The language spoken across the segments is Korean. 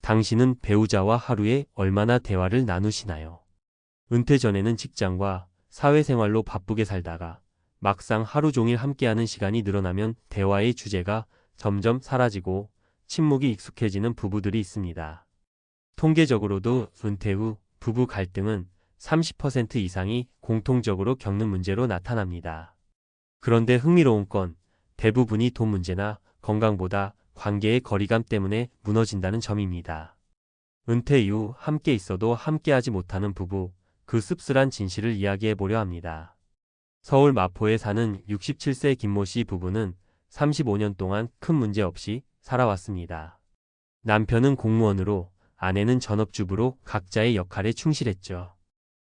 당신은 배우자와 하루에 얼마나 대화를 나누시나요? 은퇴 전에는 직장과 사회생활로 바쁘게 살다가 막상 하루 종일 함께하는 시간이 늘어나면 대화의 주제가 점점 사라지고 침묵이 익숙해지는 부부들이 있습니다. 통계적으로도 은퇴 후 부부 갈등은 30% 이상이 공통적으로 겪는 문제로 나타납니다. 그런데 흥미로운 건 대부분이 돈 문제나 건강보다 관계의 거리감 때문에 무너진다는 점입니다. 은퇴 이후 함께 있어도 함께하지 못하는 부부, 그 씁쓸한 진실을 이야기해 보려 합니다. 서울 마포에 사는 67세 김모 씨 부부는 35년 동안 큰 문제 없이 살아왔습니다. 남편은 공무원으로, 아내는 전업주부로 각자의 역할에 충실했죠.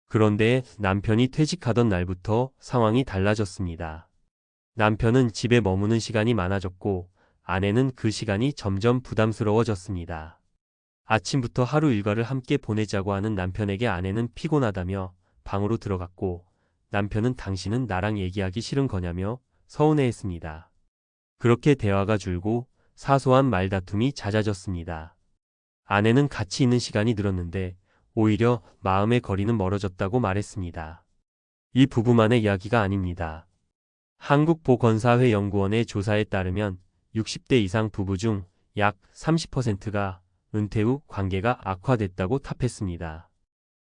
그런데 남편이 퇴직하던 날부터 상황이 달라졌습니다. 남편은 집에 머무는 시간이 많아졌고 아내는 그 시간이 점점 부담스러워졌습니다. 아침부터 하루 일과를 함께 보내자고 하는 남편에게 아내는 피곤하다며 방으로 들어갔고 남편은 당신은 나랑 얘기하기 싫은 거냐며 서운해했습니다. 그렇게 대화가 줄고 사소한 말다툼이 잦아졌습니다. 아내는 같이 있는 시간이 늘었는데 오히려 마음의 거리는 멀어졌다고 말했습니다. 이 부부만의 이야기가 아닙니다. 한국보건사회연구원의 조사에 따르면 60대 이상 부부 중 약 30%가 은퇴 후 관계가 악화됐다고 답했습니다.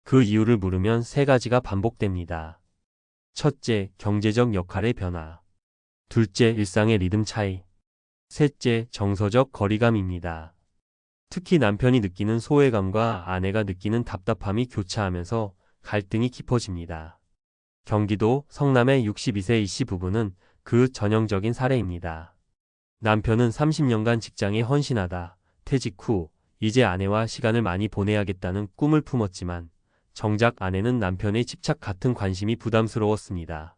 그 이유를 물으면 세 가지가 반복됩니다. 첫째, 경제적 역할의 변화. 둘째, 일상의 리듬 차이. 셋째, 정서적 거리감입니다. 특히 남편이 느끼는 소외감과 아내가 느끼는 답답함이 교차하면서 갈등이 깊어집니다. 경기도 성남의 62세 이씨 부부는 그 전형적인 사례입니다. 남편은 30년간 직장에 헌신하다 퇴직 후 이제 아내와 시간을 많이 보내야겠다는 꿈을 품었지만 정작 아내는 남편의 집착 같은 관심이 부담스러웠습니다.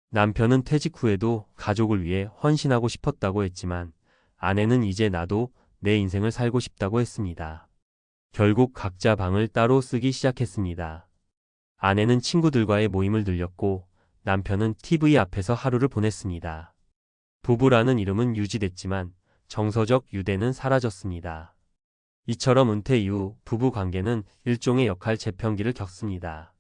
남편은 퇴직 후에도 가족을 위해 헌신하고 싶었다고 했지만 아내는 이제 나도 내 인생을 살고 싶다고 했습니다. 결국 각자 방을 따로 쓰기 시작했습니다. 아내는 친구들과의 모임을 늘렸고 남편은 TV 앞에서 하루를 보냈습니다. 부부라는 이름은 유지됐지만 정서적 유대는 사라졌습니다. 이처럼 은퇴 이후 부부 관계는 일종의 역할 재편기를 겪습니다.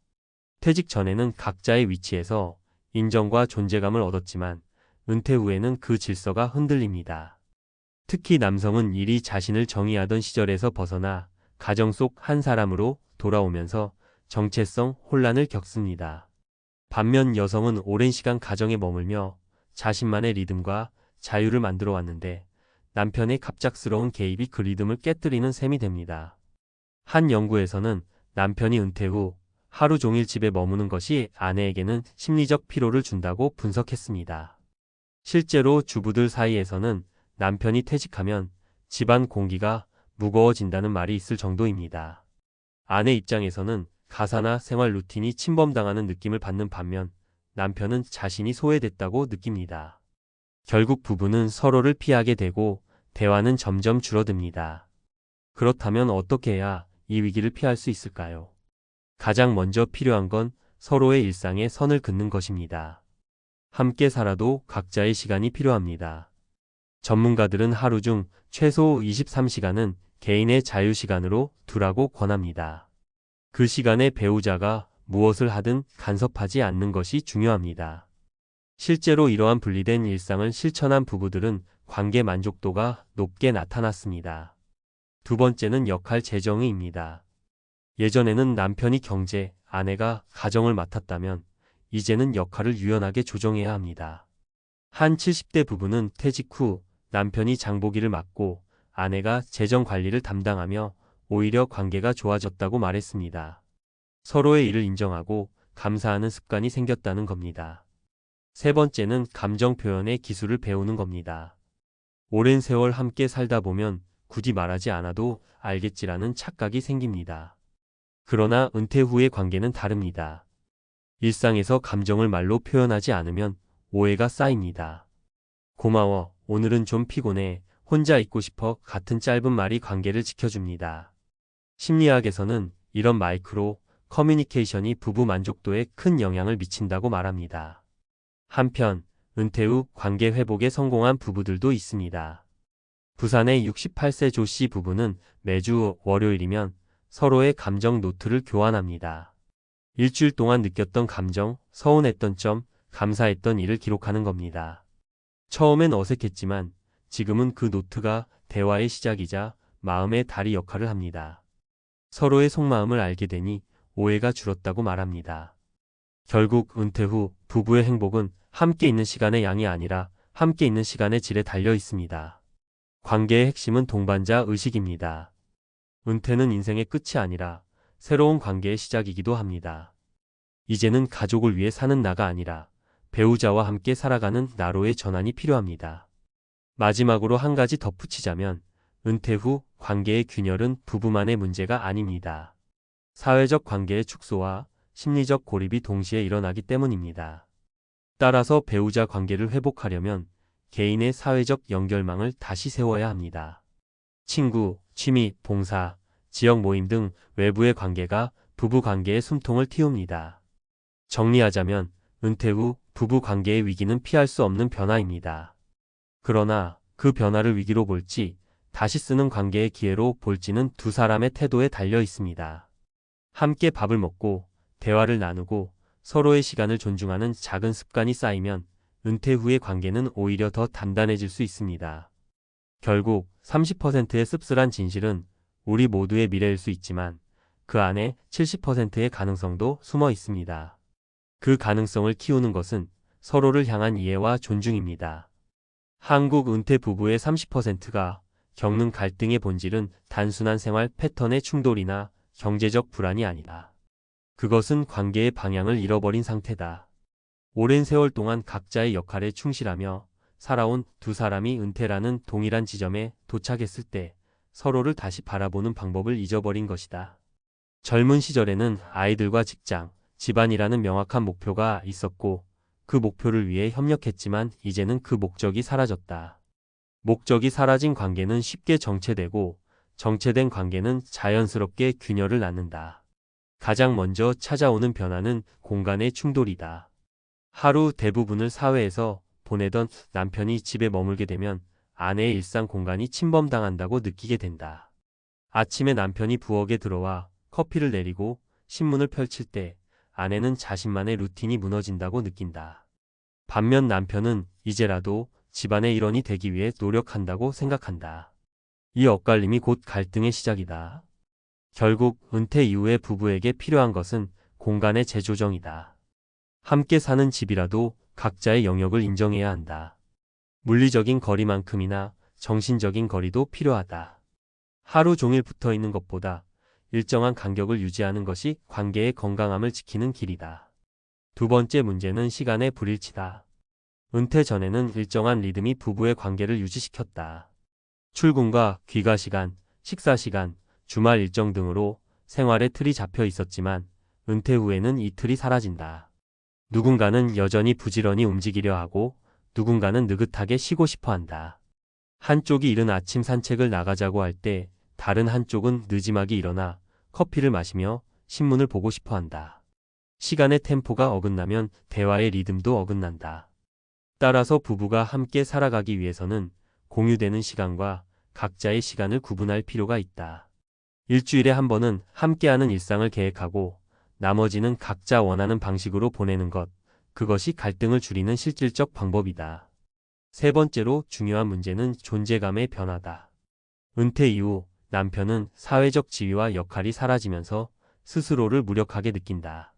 퇴직 전에는 각자의 위치에서 인정과 존재감을 얻었지만 은퇴 후에는 그 질서가 흔들립니다. 특히 남성은 일이 자신을 정의하던 시절에서 벗어나 가정 속 한 사람으로 돌아오면서 정체성 혼란을 겪습니다. 반면 여성은 오랜 시간 가정에 머물며 자신만의 리듬과 자유를 만들어 왔는데 남편의 갑작스러운 개입이 그 리듬을 깨뜨리는 셈이 됩니다. 한 연구에서는 남편이 은퇴 후 하루 종일 집에 머무는 것이 아내에게는 심리적 피로를 준다고 분석했습니다. 실제로 주부들 사이에서는 남편이 퇴직하면 집안 공기가 무거워진다는 말이 있을 정도입니다. 아내 입장에서는 가사나 생활 루틴이 침범당하는 느낌을 받는 반면 남편은 자신이 소외됐다고 느낍니다. 결국 부부는 서로를 피하게 되고 대화는 점점 줄어듭니다. 그렇다면 어떻게 해야 이 위기를 피할 수 있을까요? 가장 먼저 필요한 건 서로의 일상에 선을 긋는 것입니다. 함께 살아도 각자의 시간이 필요합니다. 전문가들은 하루 중 최소 23시간은 개인의 자유시간으로 두라고 권합니다. 그 시간에 배우자가 무엇을 하든 간섭하지 않는 것이 중요합니다. 실제로 이러한 분리된 일상을 실천한 부부들은 관계 만족도가 높게 나타났습니다. 두 번째는 역할 재정의입니다. 예전에는 남편이 경제, 아내가 가정을 맡았다면 이제는 역할을 유연하게 조정해야 합니다. 한 70대 부부는 퇴직 후 남편이 장보기를 맡고 아내가 재정 관리를 담당하며 오히려 관계가 좋아졌다고 말했습니다. 서로의 일을 인정하고 감사하는 습관이 생겼다는 겁니다. 세 번째는 감정 표현의 기술을 배우는 겁니다. 오랜 세월 함께 살다 보면 굳이 말하지 않아도 알겠지라는 착각이 생깁니다. 그러나 은퇴 후의 관계는 다릅니다. 일상에서 감정을 말로 표현하지 않으면 오해가 쌓입니다. 고마워, 오늘은 좀 피곤해, 혼자 있고 싶어 같은 짧은 말이 관계를 지켜줍니다. 심리학에서는 이런 마이크로 커뮤니케이션이 부부 만족도에 큰 영향을 미친다고 말합니다. 한편 은퇴 후 관계 회복에 성공한 부부들도 있습니다. 부산의 68세 조 씨 부부는 매주 월요일이면 서로의 감정 노트를 교환합니다. 일주일 동안 느꼈던 감정, 서운했던 점, 감사했던 일을 기록하는 겁니다. 처음엔 어색했지만 지금은 그 노트가 대화의 시작이자 마음의 다리 역할을 합니다. 서로의 속마음을 알게 되니 오해가 줄었다고 말합니다. 결국 은퇴 후 부부의 행복은 함께 있는 시간의 양이 아니라 함께 있는 시간의 질에 달려 있습니다. 관계의 핵심은 동반자 의식입니다. 은퇴는 인생의 끝이 아니라 새로운 관계의 시작이기도 합니다. 이제는 가족을 위해 사는 나가 아니라 배우자와 함께 살아가는 나로의 전환이 필요합니다. 마지막으로 한 가지 덧붙이자면 은퇴 후 관계의 균열은 부부만의 문제가 아닙니다. 사회적 관계의 축소와 심리적 고립이 동시에 일어나기 때문입니다. 따라서 배우자 관계를 회복하려면 개인의 사회적 연결망을 다시 세워야 합니다. 친구, 취미, 봉사, 지역 모임 등 외부의 관계가 부부 관계의 숨통을 틔웁니다. 정리하자면 은퇴 후 부부 관계의 위기는 피할 수 없는 변화입니다. 그러나 그 변화를 위기로 볼지 다시 쓰는 관계의 기회로 볼지는 두 사람의 태도에 달려 있습니다. 함께 밥을 먹고 대화를 나누고 서로의 시간을 존중하는 작은 습관이 쌓이면 은퇴 후의 관계는 오히려 더 단단해질 수 있습니다. 결국 30%의 씁쓸한 진실은 우리 모두의 미래일 수 있지만 그 안에 70%의 가능성도 숨어 있습니다. 그 가능성을 키우는 것은 서로를 향한 이해와 존중입니다. 한국 은퇴 부부의 30%가 겪는 갈등의 본질은 단순한 생활 패턴의 충돌이나 경제적 불안이 아니다. 그것은 관계의 방향을 잃어버린 상태다. 오랜 세월 동안 각자의 역할에 충실하며 살아온 두 사람이 은퇴라는 동일한 지점에 도착했을 때 서로를 다시 바라보는 방법을 잊어버린 것이다. 젊은 시절에는 아이들과 직장, 집안이라는 명확한 목표가 있었고 그 목표를 위해 협력했지만 이제는 그 목적이 사라졌다. 목적이 사라진 관계는 쉽게 정체되고 정체된 관계는 자연스럽게 균열을 낳는다. 가장 먼저 찾아오는 변화는 공간의 충돌이다. 하루 대부분을 사회에서 보내던 남편이 집에 머물게 되면 아내의 일상 공간이 침범당한다고 느끼게 된다. 아침에 남편이 부엌에 들어와 커피를 내리고 신문을 펼칠 때 아내는 자신만의 루틴이 무너진다고 느낀다. 반면 남편은 이제라도 집안의 일원이 되기 위해 노력한다고 생각한다. 이 엇갈림이 곧 갈등의 시작이다. 결국 은퇴 이후에 부부에게 필요한 것은 공간의 재조정이다. 함께 사는 집이라도 각자의 영역을 인정해야 한다. 물리적인 거리만큼이나 정신적인 거리도 필요하다. 하루 종일 붙어 있는 것보다 일정한 간격을 유지하는 것이 관계의 건강함을 지키는 길이다. 두 번째 문제는 시간의 불일치다. 은퇴 전에는 일정한 리듬이 부부의 관계를 유지시켰다. 출근과 귀가 시간, 식사 시간, 주말 일정 등으로 생활의 틀이 잡혀 있었지만 은퇴 후에는 이 틀이 사라진다. 누군가는 여전히 부지런히 움직이려 하고 누군가는 느긋하게 쉬고 싶어 한다. 한쪽이 이른 아침 산책을 나가자고 할 때 다른 한쪽은 느지막이 일어나 커피를 마시며 신문을 보고 싶어 한다. 시간의 템포가 어긋나면 대화의 리듬도 어긋난다. 따라서 부부가 함께 살아가기 위해서는 공유되는 시간과 각자의 시간을 구분할 필요가 있다. 일주일에 한 번은 함께하는 일상을 계획하고 나머지는 각자 원하는 방식으로 보내는 것, 그것이 갈등을 줄이는 실질적 방법이다. 세 번째로 중요한 문제는 존재감의 변화다. 은퇴 이후 남편은 사회적 지위와 역할이 사라지면서 스스로를 무력하게 느낀다.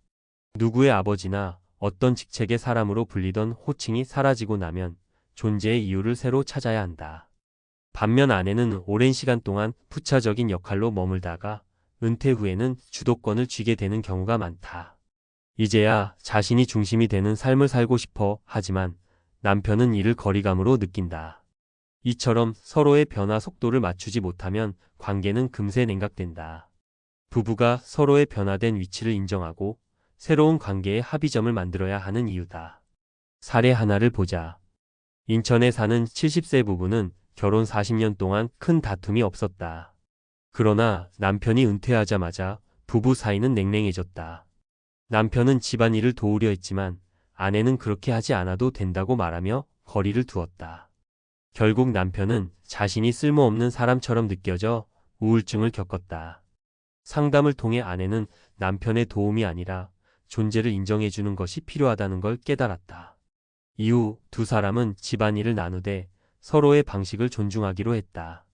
누구의 아버지나 어떤 직책의 사람으로 불리던 호칭이 사라지고 나면 존재의 이유를 새로 찾아야 한다. 반면 아내는 오랜 시간 동안 부차적인 역할로 머물다가 은퇴 후에는 주도권을 쥐게 되는 경우가 많다. 이제야 자신이 중심이 되는 삶을 살고 싶어 하지만 남편은 이를 거리감으로 느낀다. 이처럼 서로의 변화 속도를 맞추지 못하면 관계는 금세 냉각된다. 부부가 서로의 변화된 위치를 인정하고 새로운 관계의 합의점을 만들어야 하는 이유다. 사례 하나를 보자. 인천에 사는 70세 부부는 결혼 40년 동안 큰 다툼이 없었다. 그러나 남편이 은퇴하자마자 부부 사이는 냉랭해졌다. 남편은 집안일을 도우려 했지만 아내는 그렇게 하지 않아도 된다고 말하며 거리를 두었다. 결국 남편은 자신이 쓸모없는 사람처럼 느껴져 우울증을 겪었다. 상담을 통해 아내는 남편의 도움이 아니라 존재를 인정해주는 것이 필요하다는 걸 깨달았다. 이후 두 사람은 집안일을 나누되 서로의 방식을 존중하기로 했다.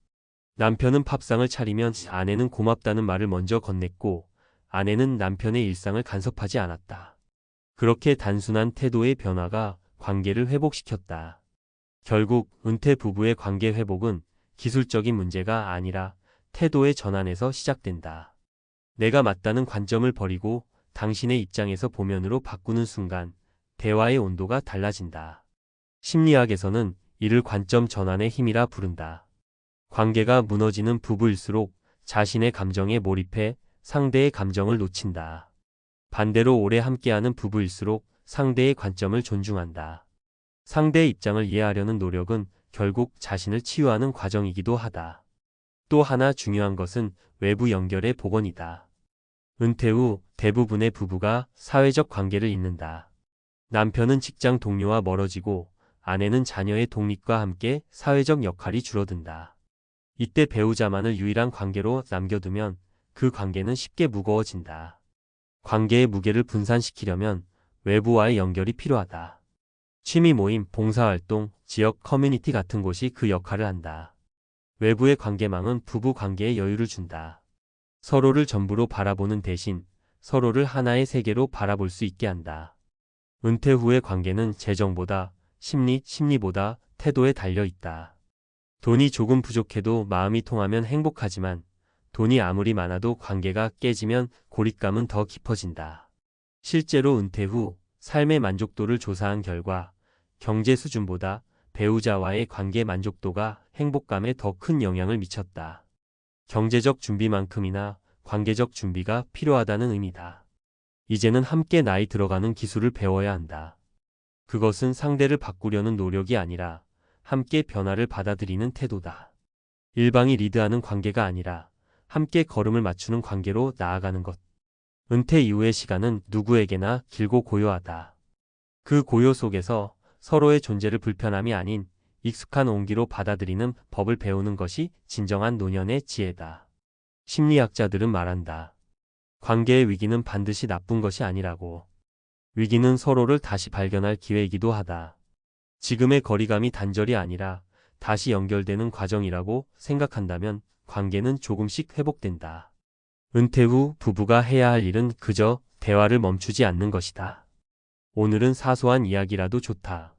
남편은 밥상을 차리면 아내는 고맙다는 말을 먼저 건넸고 아내는 남편의 일상을 간섭하지 않았다. 그렇게 단순한 태도의 변화가 관계를 회복시켰다. 결국 은퇴 부부의 관계 회복은 기술적인 문제가 아니라 태도의 전환에서 시작된다. 내가 맞다는 관점을 버리고 당신의 입장에서 보면으로 바꾸는 순간 대화의 온도가 달라진다. 심리학에서는 이를 관점 전환의 힘이라 부른다. 관계가 무너지는 부부일수록 자신의 감정에 몰입해 상대의 감정을 놓친다. 반대로 오래 함께하는 부부일수록 상대의 관점을 존중한다. 상대의 입장을 이해하려는 노력은 결국 자신을 치유하는 과정이기도 하다. 또 하나 중요한 것은 외부 연결의 복원이다. 은퇴 후 대부분의 부부가 사회적 관계를 잇는다. 남편은 직장 동료와 멀어지고 아내는 자녀의 독립과 함께 사회적 역할이 줄어든다. 이때 배우자만을 유일한 관계로 남겨두면 그 관계는 쉽게 무거워진다. 관계의 무게를 분산시키려면 외부와의 연결이 필요하다. 취미 모임, 봉사활동, 지역 커뮤니티 같은 곳이 그 역할을 한다. 외부의 관계망은 부부 관계에 여유를 준다. 서로를 전부로 바라보는 대신 서로를 하나의 세계로 바라볼 수 있게 한다. 은퇴 후의 관계는 재정보다 심리보다 태도에 달려 있다. 돈이 조금 부족해도 마음이 통하면 행복하지만 돈이 아무리 많아도 관계가 깨지면 고립감은 더 깊어진다. 실제로 은퇴 후 삶의 만족도를 조사한 결과 경제 수준보다 배우자와의 관계 만족도가 행복감에 더 큰 영향을 미쳤다. 경제적 준비만큼이나 관계적 준비가 필요하다는 의미다. 이제는 함께 나이 들어가는 기술을 배워야 한다. 그것은 상대를 바꾸려는 노력이 아니라 함께 변화를 받아들이는 태도다. 일방이 리드하는 관계가 아니라 함께 걸음을 맞추는 관계로 나아가는 것. 은퇴 이후의 시간은 누구에게나 길고 고요하다. 그 고요 속에서 서로의 존재를 불편함이 아닌 익숙한 온기로 받아들이는 법을 배우는 것이 진정한 노년의 지혜다. 심리학자들은 말한다. 관계의 위기는 반드시 나쁜 것이 아니라고. 위기는 서로를 다시 발견할 기회이기도 하다. 지금의 거리감이 단절이 아니라 다시 연결되는 과정이라고 생각한다면 관계는 조금씩 회복된다. 은퇴 후 부부가 해야 할 일은 그저 대화를 멈추지 않는 것이다. 오늘은 사소한 이야기라도 좋다.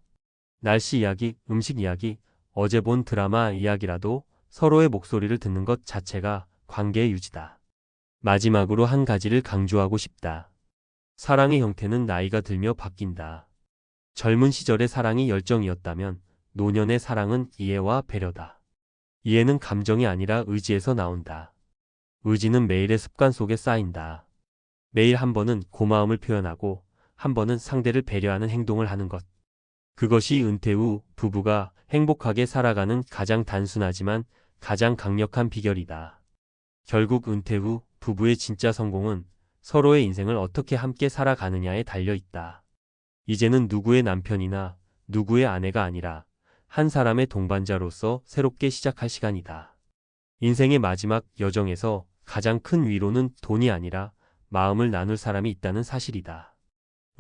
날씨 이야기, 음식 이야기, 어제 본 드라마 이야기라도 서로의 목소리를 듣는 것 자체가 관계의 유지다. 마지막으로 한 가지를 강조하고 싶다. 사랑의 형태는 나이가 들며 바뀐다. 젊은 시절의 사랑이 열정이었다면 노년의 사랑은 이해와 배려다. 이해는 감정이 아니라 의지에서 나온다. 의지는 매일의 습관 속에 쌓인다. 매일 한 번은 고마움을 표현하고 한 번은 상대를 배려하는 행동을 하는 것. 그것이 은퇴 후 부부가 행복하게 살아가는 가장 단순하지만 가장 강력한 비결이다. 결국 은퇴 후 부부의 진짜 성공은 서로의 인생을 어떻게 함께 살아가느냐에 달려 있다. 이제는 누구의 남편이나 누구의 아내가 아니라 한 사람의 동반자로서 새롭게 시작할 시간이다. 인생의 마지막 여정에서 가장 큰 위로는 돈이 아니라 마음을 나눌 사람이 있다는 사실이다.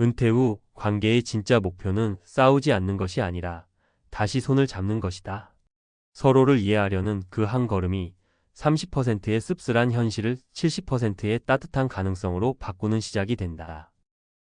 은퇴 후 관계의 진짜 목표는 싸우지 않는 것이 아니라 다시 손을 잡는 것이다. 서로를 이해하려는 그 한 걸음이 30%의 씁쓸한 현실을 70%의 따뜻한 가능성으로 바꾸는 시작이 된다.